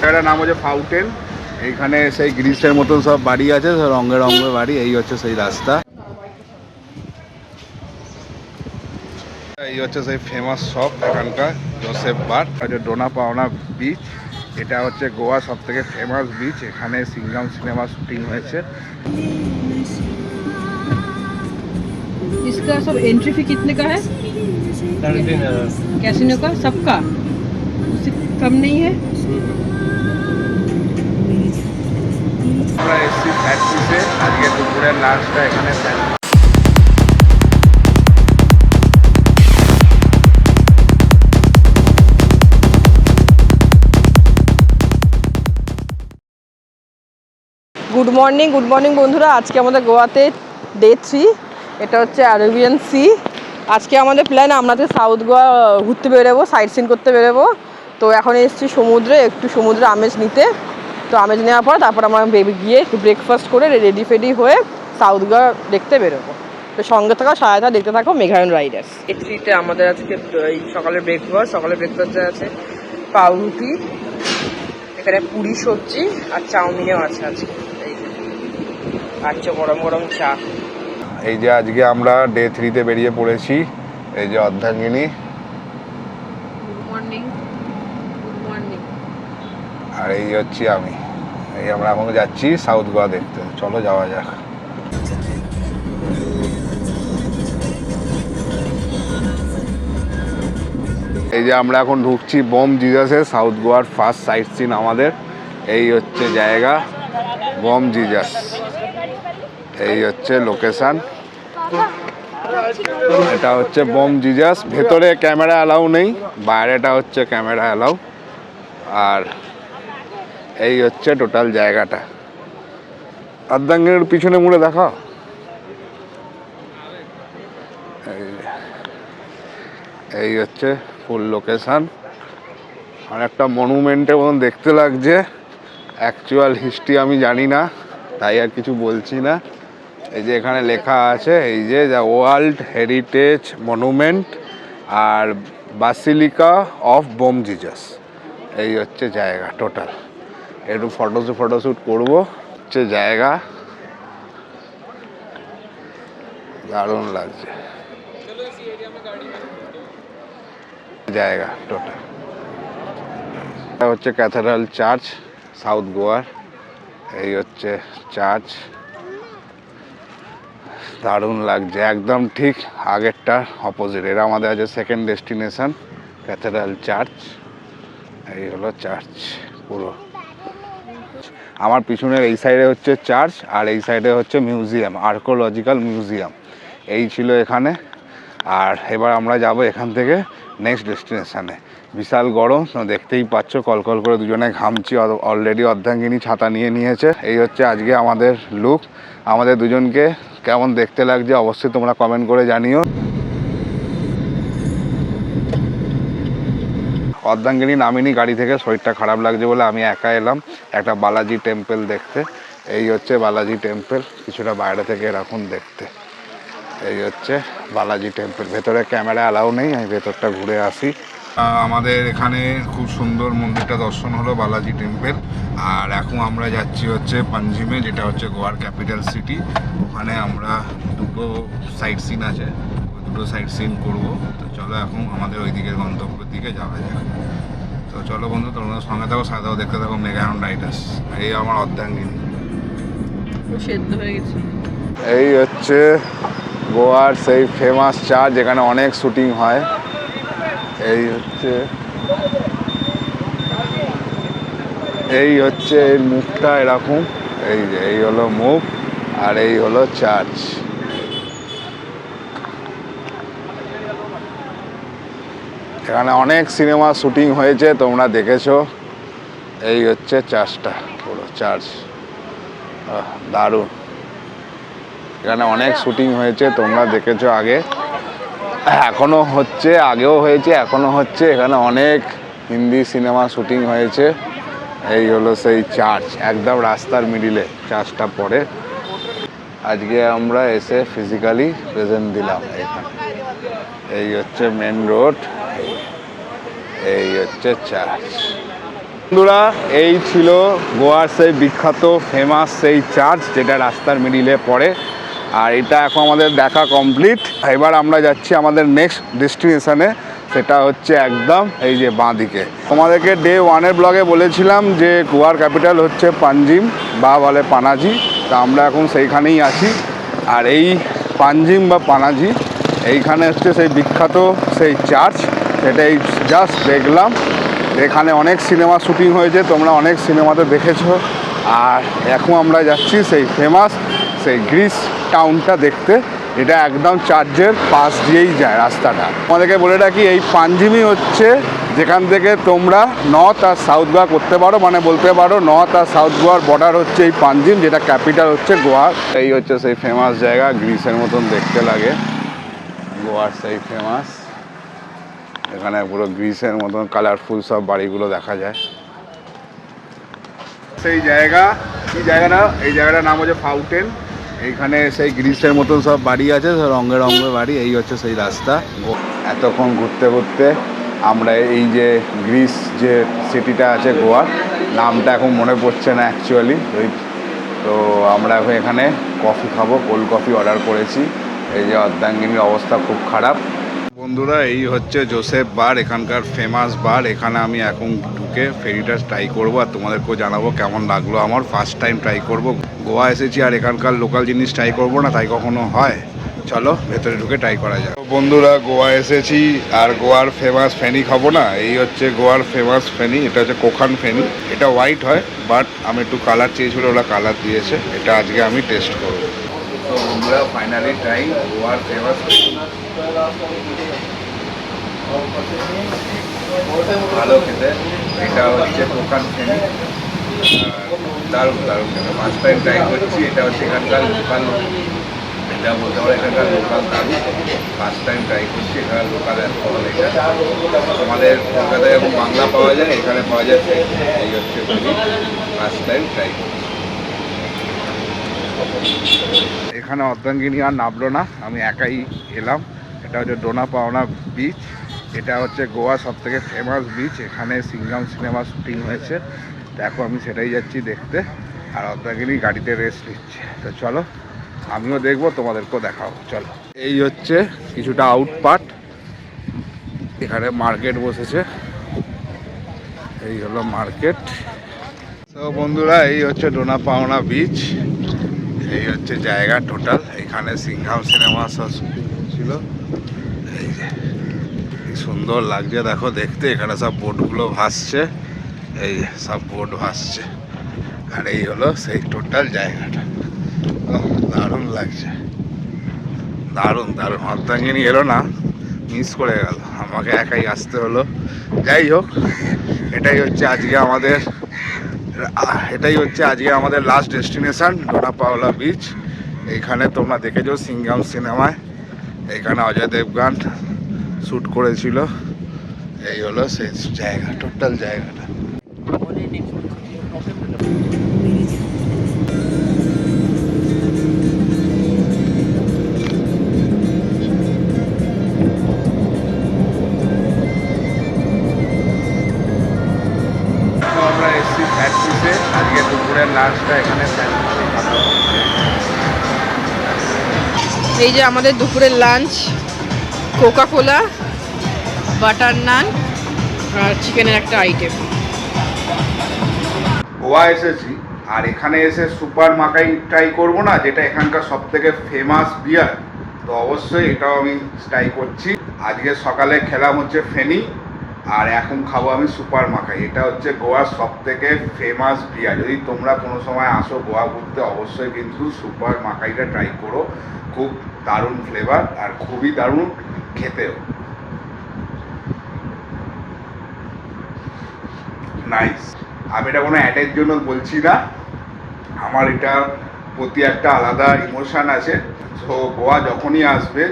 জায়গাটার নাম হচ্ছে ফাউন্টেন। এইখানে সেই গ্রিসের মতন সব বাড়ি আছে, রঙে রঙে বাড়ি। এই হচ্ছে সেই রাস্তা, এই হচ্ছে সেই ফেমাস শপ এখানকার জোসেফ বার। হচ্ছে ডোনা পাওনা বিচ, এটা হচ্ছে গোয়া সব থেকে ফেমাস বিচ। এখানে সিঙ্গাম সিনেমা শুটিং হয়েছে। इसका सब एंट्री फी कितने का है? 13,000 कैसीनो का सबका उससे कम नहीं है? আমরা এসছি ফ্যাক্টরিতে, আজকে দুপুরের লাঞ্চটা এখানে। গুড মর্নিং বন্ধুরা। আজকে আমাদের গোয়াতে ডে 3, এটা হচ্ছে অ্যারাবিয়ান সি। আজকে আমাদের প্ল্যান আমরা সাউথ গোয়া ঘুরতে বেরোবো, সাইট সিন করতে বেরোবো। তো এখন এসেছি সমুদ্রে, একটু সমুদ্রে আমেজ নিতে। তো আমেজ নেওয়ার পর তারপর আমরা গিয়ে একটু ব্রেকফাস্ট করে রেডি ফেডি হয়ে সাউথ গোয়া দেখতে বেরোবো। তো সঙ্গে থাকা সহায়তা দেখতে থাকো মেঘায়ন রাইডার্স। ডে 3-তে আমাদের আজকে এই সকালের ব্রেকফাস্টে আছে পাউরুটি, এখানে পুরি সবজি আর চাউমিনও আছে আজকে। আচ্ছা, গরম গরম চা। এই যে আজকে আমরা ডে 3-তে বেরিয়ে পড়েছি। এই যে অর্ধাঙ্গিনী, গুড মর্নিং। আর এই হচ্ছি আমি। এই আমরা এখন যাচ্ছি সাউথ গোয়া দেখতে। চলো যাওয়া যাক। এই যে আমরা এখন ঢুকছি বম জিজাসে, সাউথ গোয়ার ফার্স্ট সাইট সিন আমাদের। এই হচ্ছে জায়গা বম জিজাস, এই হচ্ছে লোকেশন। এটা হচ্ছে বম জিজাস। ভেতরে ক্যামেরা অ্যালাউ নেই, বাইরেটা হচ্ছে ক্যামেরা অ্যালাউ। আর এই হচ্ছে টোটাল জায়গাটা। অর্ধাঙ্গিনীর পিছনে মুড়ে দেখাও। এই হচ্ছে ফুল লোকেশন। আর একটা মনুমেন্টের মতন দেখতে লাগছে। অ্যাকচুয়াল হিস্ট্রি আমি জানি না, তাই আর কিছু বলছি না। এই যে এখানে লেখা আছে, এই যে ওয়ার্ল্ড হেরিটেজ মনুমেন্ট আর বাসিলিকা অফ বম জিজাস। এই হচ্ছে জায়গা টোটাল। একটু ফটোশ্যুট করবো। হচ্ছে জায়গা, দারুণ লাগছে জায়গা টোটাল। এটা হচ্ছে ক্যাথেড্রাল চার্চ সাউথ গোয়ার। এই হচ্ছে চার্চ, দারুণ লাগছে। একদম ঠিক আগেরটার অপোজিট। এটা আমাদের আছে সেকেন্ড ডেস্টিনেশন, ক্যাথেড্রাল চার্চ। এই হলো চার্চ পুরো। আমার পিছনের এই সাইডে হচ্ছে চার্চ, আর এই সাইডে হচ্ছে মিউজিয়াম, আর্কোলজিক্যাল মিউজিয়াম। এই ছিল এখানে। আর এবার আমরা যাব এখান থেকে নেক্সট ডেস্টিনেশানে। বিশাল গরম, দেখতেই পাচ্ছ, কলকল করে দুজনে ঘামছি। অলরেডি অর্ধাঙ্গিনী ছাতা নিয়ে নিয়েছে। এই হচ্ছে আজকে আমাদের লুক। আমাদের দুজনকে কেমন দেখতে লাগছে অবশ্যই তোমরা কমেন্ট করে জানিও। অর্ধাঙ্গিনী নামিনি গাড়ি থেকে, শরীরটা খারাপ লাগছে বলে আমি একা এলাম একটা বালাজি টেম্পল দেখতে। এই হচ্ছে বালাজি টেম্পল, কিছুটা বাইরে থেকে এরকম দেখতে। এই হচ্ছে বালাজি টেম্পল। ভেতরে ক্যামেরা অ্যালাউ নেই, আমি ভেতরটা ঘুরে আসি। আমাদের এখানে খুব সুন্দর মন্দিরটা দর্শন হলো, বালাজি টেম্পল। আর এখন আমরা যাচ্ছি হচ্ছে পাঞ্জিমে, যেটা হচ্ছে গোয়ার ক্যাপিটাল সিটি। ওখানে আমরা দুটো সাইট সিন আছে, ওই দুটো সাইট সিন করবো। তো চলো এখন আমাদের ওই দিকের গন্তব্যের দিকে যাওয়া যাক। তো চলো বন্ধু, তোমরা সঙ্গে থাকো, সাথেও দেখতে থাকো মেঘায়ন রাইডার্স। এই আমার অর্ধাঙ্গিনী সেদ্ধ হয়ে গেছে। এই হচ্ছে গোয়ার সেই ফেমাস চার্চ, যেখানে অনেক শুটিং হয়। এই হচ্ছে এর মুখটা এরকম। এই যে এই হলো মুখ, আর এই হলো চার্চ। এখানে অনেক সিনেমা শুটিং হয়েছে, তোমরা দেখেছো। এই হচ্ছে চার্চটা, পুরো চার্চ, দারুণ। এখানে অনেক শুটিং হয়েছে, তোমরা দেখেছো আগে, এখনো হচ্ছে, আগেও হয়েছে, এখনো হচ্ছে। এখানে অনেক হিন্দি সিনেমা শুটিং হয়েছে। এই হলো সেই চার্চ, একদম রাস্তার মিডিলে চার্চটা পড়ে। আজকে আমরা এসে ফিজিক্যালি প্রেজেন্ট দিলাম এখানে। এই হচ্ছে মেন রোড, এই হচ্ছে চার্চ। বন্ধুরা এই ছিল গোয়ার সেই বিখ্যাত ফেমাস সেই চার্চ যেটা রাস্তার মিডিলে পড়ে। আর এটা এখন আমাদের দেখা কমপ্লিট। এবার আমরা যাচ্ছি আমাদের নেক্সট ডেস্টিনেশনে, সেটা হচ্ছে একদম এই যে বাঁ দিকে। তোমাদেরকে ডে 1-এর ব্লগে বলেছিলাম যে গোয়ার ক্যাপিটাল হচ্ছে পাঞ্জিম বা বলে পানাজি। তা আমরা এখন সেইখানেই আছি। আর এই পাঞ্জিম বা পানাজি এইখানে হচ্ছে সেই বিখ্যাত সেই চার্চ, সেটাই জাস্ট দেখলাম। এখানে অনেক সিনেমা শুটিং হয়েছে, তোমরা অনেক সিনেমাতে দেখেছো। আর এখন আমরা যাচ্ছি সেই ফেমাস সেই গ্রিস টাউনটা দেখতে। এটা একদম চার্চের পাশ দিয়েই যায় রাস্তাটা। আমাদেরকে বলে রাখি এই পাঞ্জিমই হচ্ছে যেখান থেকে তোমরা নর্থ আর সাউথ গোয়া করতে পারো, মানে বলতে পারো নর্থ আর সাউথ গোয়ার বর্ডার হচ্ছে এই পাঞ্জিম, যেটা ক্যাপিটাল হচ্ছে গোয়া। এই হচ্ছে সেই ফেমাস জায়গা, গ্রিসের মতন দেখতে লাগে গোয়ার সেই ফেমাস। এখানে পুরো গ্রিসের মতন কালারফুল সব বাড়িগুলো দেখা যায়। সেই জায়গা কি জায়গাটা, এই জায়গাটার নাম হচ্ছে ফাউন্টেন। এইখানে সেই গ্রিসের মতন সব বাড়ি আছে, সব রঙে রঙে বাড়ি। এই হচ্ছে সেই রাস্তা। এতক্ষণ ঘুরতে ঘুরতে আমরা এই যে গ্রিস যে সিটিটা আছে গোয়ার, নামটা এখন মনে পড়ছে না অ্যাকচুয়ালি। তো আমরা এখন এখানে কফি খাবো, কোল্ড কফি অর্ডার করেছি। এই যে অর্ধাঙ্গিনীর অবস্থা খুব খারাপ। বন্ধুরা এই হচ্ছে জোসেফ বার, এখানকার ফেমাস বার। এখানে আমি এখন ঢুকে ফেরিটা ট্রাই করবো আর তোমাদেরকেও জানাবো কেমন লাগলো। আমার ফার্স্ট টাইম ট্রাই করব। গোয়া এসেছি আর এখানকার লোকাল জিনিস ট্রাই করব না, তাই কখনো হয়। চলো ভেতরে ঢুকে ট্রাই করা যায়। বন্ধুরা গোয়া এসেছি আর গোয়ার ফেমাস ফেনি খাবো না। এই হচ্ছে গোয়ার ফেমাস ফেনি, এটা হচ্ছে কোকান ফেনি। এটা হোয়াইট হয়, বাট আমি একটু কালার চেয়েছিল, ওরা কালার দিয়েছে। এটা আজকে আমি টেস্ট করবো। তো বন্ধুরা ফাইনালি ট্রাই গোয়ার ফেমাস ভালো খেতে। এটা হচ্ছে কোকান ফেনি, দারুণ দারুণ খেতে। ফার্স্ট টাইম ট্রাই করছি। এটা হচ্ছে এখানকার লোকাল, এটা বলতে পারো এখানকার লোকাল দারু। ফার্স্ট টাইম ট্রাই করছি এখানে লোকাল অ্যালকোহল। এটা আমাদের কলকাতায় এখন বাংলা পাওয়া যায়, এখানে পাওয়া যায় ফেনি। এই হচ্ছে ফেনি, ফার্স্ট টাইম ট্রাই করছি। এখানে অর্ধাঙ্গিনী আর নামলো না, আমি একাই এলাম। এটা হচ্ছে ডোনা পাওনা বিচ। এটা হচ্ছে গোয়া সব থেকে ফেমাস বিচ। এখানে সিঙ্গাম সিনেমা শুটিং হয়েছে। তো এখন আমি সেটাই যাচ্ছি দেখতে। আর অর্ধাঙ্গিনী গাড়িতে রেস্ট নিচ্ছে। তো চলো আমিও দেখবো, তোমাদেরকেও দেখাবো। চলো এই হচ্ছে কিছুটা আউট পার্ট, এখানে মার্কেট বসেছে। এই হলো মার্কেট। তো বন্ধুরা এই হচ্ছে ডোনা পাওনা বিচ। এই হচ্ছে জায়গা টোটাল। এখানে সিংহাম সিনেমা সব শুটিং হয়েছিল। এই যে কি সুন্দর লাগছে দেখো দেখতে। এখানে সব বোটগুলো ভাসছে, এই যে সব বোট ভাসছে। আর এই হলো সেই টোটাল জায়গাটা। দারুণ লাগছে, দারুণ দারুণ। অর্ধাঙ্গিনী এলো না, মিস করে গেল, আমাকে একাই আসতে হলো। যাই হোক, এটাই হচ্ছে আজকে আমাদের last destination Dona Paula beach. এইখানে তোমরা দেখেছো সিঙ্গাম সিনেমায়, এইখানে অজয় দেবগান শ্যুট করেছিল। এই হলো সেই জায়গা, টোটাল জায়গাটা। আমরা এসছি ফ্যাক্টরিতে, আজকে দুপুরের লাঞ্চটা এখানে এই যে আমাদের দুপুরের লাঞ্চ, কোকা কোলা, বাটার নান আর চিকেনের একটা আইটেম। গোয়া এসেছি আর এখানে এসে সুপার মাকাই ট্রাই করবো না, যেটা এখানকার সব থেকে ফেমাস বিয়ার। তো অবশ্যই এটাও আমি ট্রাই করছি। আজকে সকালে খেলাম হচ্ছে ফেনি, আর এখন খাবো আমি সুপার মাকাই। এটা হচ্ছে গোয়ার সব থেকে ফেমাস বিয়ার। যদি তোমরা কোনো সময় আসো গোয়া ঘুরতে, অবশ্যই কিন্তু সুপার মাকাইটা ট্রাই করো। খুব দারুণ ফ্লেভার আর খুবই দারুণ খেতেও। নাইস। আমি এটা কোনো অ্যাডের জন্য বলছি না, আমার এটার প্রতি একটা আলাদা ইমোশান আছে। তো গোয়া যখনই আসবে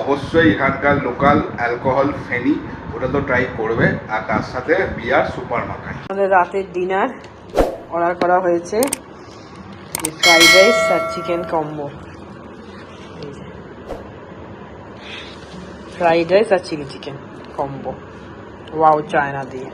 অবশ্যই এখানকার লোকাল অ্যালকোহল ফেনি ওটা তো ট্রাই করবে, আর তার সাথে বিয়ার সুপার মাকাই। আমাদের রাতের ডিনার অর্ডার করা হয়েছে, ফ্রাইড রাইস আর চিকেন কম্বো। ফ্রাইড রাইস আর chilli chicken combo, wow, China দিয়ে।